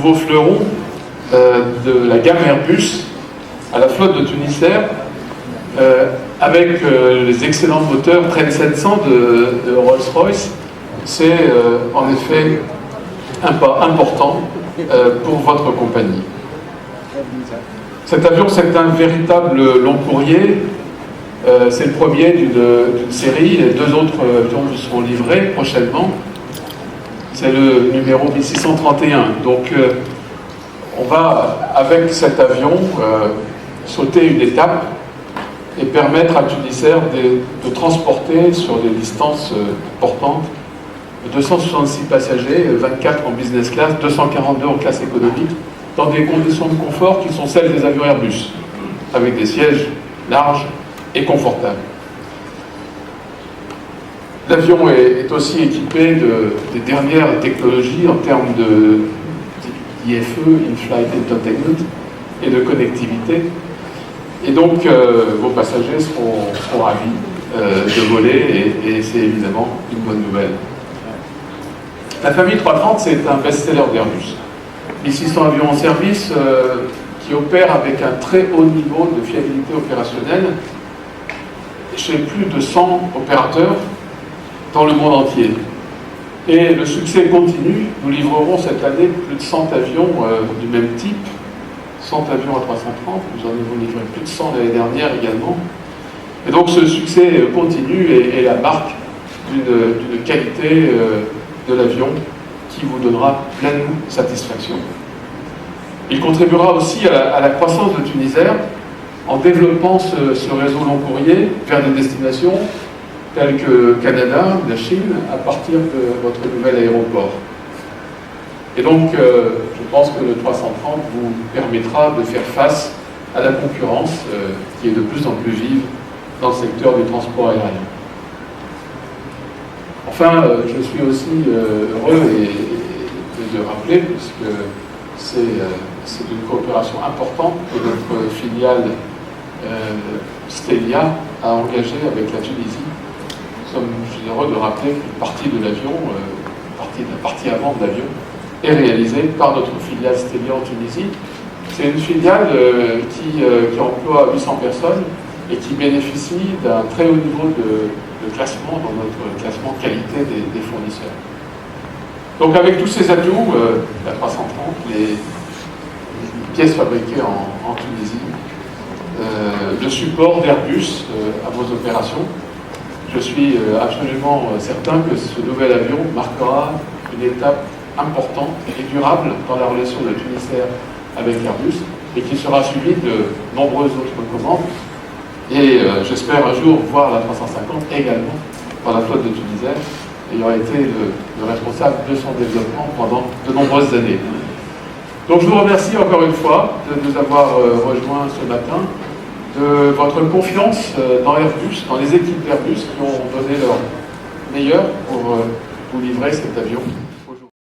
nouveau fleuron de la gamme Airbus à la flotte de Tunisair, avec les excellents moteurs Trent 700 de Rolls-Royce. C'est en effet un pas important pour votre compagnie. Cet avion, c'est un véritable long courrier. C'est le premier d'une série. Les deux autres avions vous seront livrés prochainement. C'est le numéro 1631. Donc, on va, avec cet avion, sauter une étape et permettre à Tunisair de transporter sur des distances importantes 266 passagers, 24 en business class, 242 en classe économique, dans des conditions de confort qui sont celles des avions Airbus, avec des sièges larges et confortables. L'avion est aussi équipé des dernières technologies en termes d'IFE, In-Flight Entertainment, et de connectivité. Et donc, vos passagers seront ravis de voler, et c'est évidemment une bonne nouvelle. La famille 330, c'est un best-seller d'Airbus. 1600 avions en service qui opèrent avec un très haut niveau de fiabilité opérationnelle chez plus de 100 opérateurs dans le monde entier. Et le succès continue. Nous livrerons cette année plus de 100 avions du même type, 100 avions à 330, nous en avons livré plus de 100 l'année dernière également. Et donc ce succès continue et est la marque d'une qualité de l'avion qui vous donnera pleine satisfaction. Il contribuera aussi à la croissance de Tunisair en développant ce réseau long courrier vers des destinations telles que Canada, la Chine, à partir de votre nouvel aéroport. Et donc, je pense que le 330 vous permettra de faire face à la concurrence qui est de plus en plus vive dans le secteur du transport aérien. Enfin, je suis aussi heureux de rappeler, puisque c'est une coopération importante que notre filiale Stelia a engagée avec la Tunisie. Je suis heureux de rappeler qu'une partie de l'avion, la partie avant de l'avion, est réalisée par notre filiale Stelia en Tunisie. C'est une filiale qui emploie 800 personnes et qui bénéficie d'un très haut niveau de classement dans notre classement qualité des fournisseurs. Donc avec tous ces atouts, la 330, les pièces fabriquées en Tunisie, le support d'Airbus à vos opérations, je suis absolument certain que ce nouvel avion marquera une étape importante et durable dans la relation de Tunisair avec Airbus et qui sera suivie de nombreuses autres commandes. Et j'espère un jour voir la 350 également dans la flotte de Tunisair, ayant été le responsable de son développement pendant de nombreuses années. Donc je vous remercie encore une fois de nous avoir rejoints ce matin, de votre confiance dans Airbus, dans les équipes d'Airbus qui ont donné leur meilleur pour vous livrer cet avion.